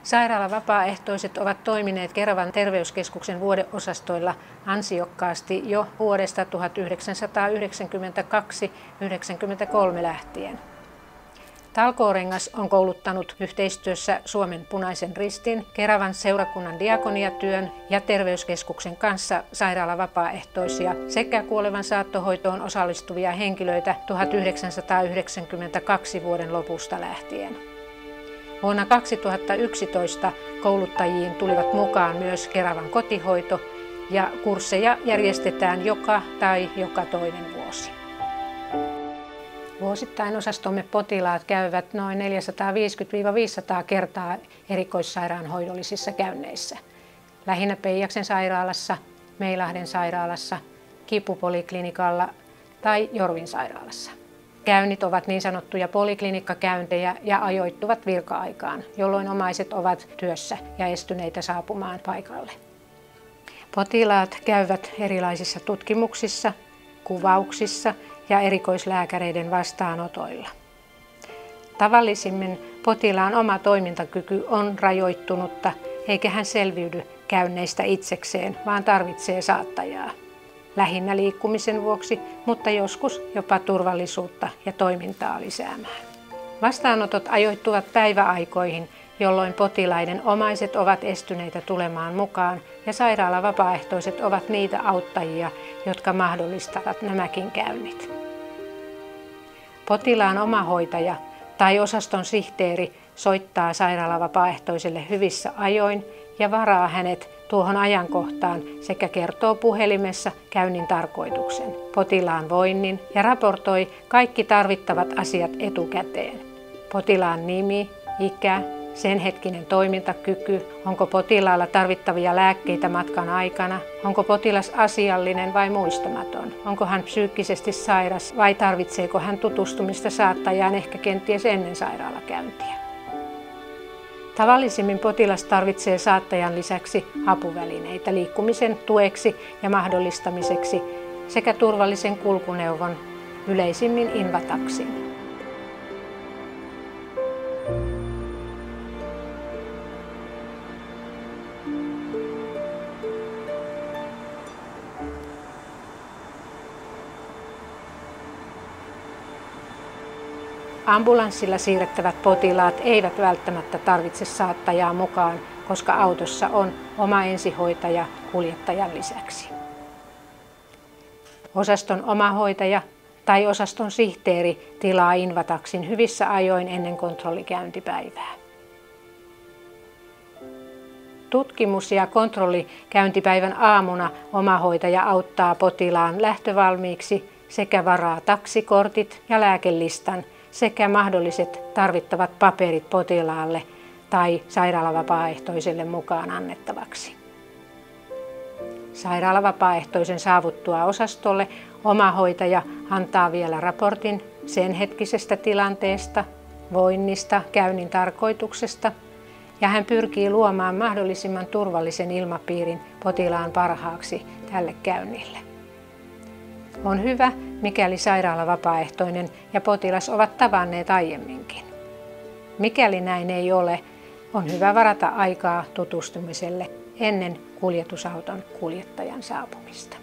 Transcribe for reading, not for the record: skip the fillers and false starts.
Sairaalan vapaaehtoiset ovat toimineet Keravan terveyskeskuksen vuodeosastoilla ansiokkaasti jo vuodesta 1992-1993 lähtien. Talkoorengas on kouluttanut yhteistyössä Suomen Punaisen Ristin, Keravan seurakunnan diakoniatyön ja terveyskeskuksen kanssa sairaalan vapaaehtoisia sekä kuolevan saattohoitoon osallistuvia henkilöitä 1992 vuoden lopusta lähtien. Vuonna 2011 kouluttajiin tulivat mukaan myös Keravan kotihoito ja kursseja järjestetään joka toinen vuosi. Vuosittain osastomme potilaat käyvät noin 450-500 kertaa erikoissairaanhoidollisissa käynneissä. Lähinnä Peijaksen sairaalassa, Meilahden sairaalassa, Kipupoliklinikalla tai Jorvin sairaalassa. Käynnit ovat niin sanottuja poliklinikkakäyntejä ja ajoittuvat virka-aikaan, jolloin omaiset ovat työssä ja estyneitä saapumaan paikalle. Potilaat käyvät erilaisissa tutkimuksissa, kuvauksissa ja erikoislääkäreiden vastaanotoilla. Tavallisimmin potilaan oma toimintakyky on rajoittunutta, eikä hän selviydy käynneistä itsekseen, vaan tarvitsee saattajaa. Lähinnä liikkumisen vuoksi, mutta joskus jopa turvallisuutta ja toimintaa lisäämään. Vastaanotot ajoittuvat päiväaikoihin, jolloin potilaiden omaiset ovat estyneitä tulemaan mukaan ja sairaalan vapaaehtoiset ovat niitä auttajia, jotka mahdollistavat nämäkin käynnit. Potilaan omahoitaja tai osaston sihteeri soittaa sairaalan vapaaehtoiselle hyvissä ajoin ja varaa hänet tuohon ajankohtaan sekä kertoo puhelimessa käynnin tarkoituksen, potilaan voinnin ja raportoi kaikki tarvittavat asiat etukäteen. Potilaan nimi, ikä, sen hetkinen toimintakyky, onko potilaalla tarvittavia lääkkeitä matkan aikana, onko potilas asiallinen vai muistamaton, onko hän psyykkisesti sairas vai tarvitseeko hän tutustumista saattajaan ehkä kenties ennen sairaalakäyntiä. Tavallisimmin potilas tarvitsee saattajan lisäksi apuvälineitä liikkumisen tueksi ja mahdollistamiseksi sekä turvallisen kulkuneuvon, yleisimmin invataksin. Ambulanssilla siirrettävät potilaat eivät välttämättä tarvitse saattajaa mukaan, koska autossa on oma ensihoitaja kuljettajan lisäksi. Osaston omahoitaja tai osaston sihteeri tilaa invataksin hyvissä ajoin ennen kontrollikäyntipäivää. Tutkimus- ja kontrollikäyntipäivän aamuna omahoitaja auttaa potilaan lähtövalmiiksi sekä varaa taksikortit ja lääkelistan sekä mahdolliset tarvittavat paperit potilaalle tai sairaalavapaaehtoiselle mukaan annettavaksi. Sairaalavapaaehtoisen saavuttua osastolle omahoitaja antaa vielä raportin sen hetkisestä tilanteesta, voinnista, käynnin tarkoituksesta ja hän pyrkii luomaan mahdollisimman turvallisen ilmapiirin potilaan parhaaksi tälle käynnille. On hyvä, mikäli sairaalavapaaehtoinen ja potilas ovat tavanneet aiemminkin. Mikäli näin ei ole, on hyvä varata aikaa tutustumiselle ennen kuljetusauton kuljettajan saapumista.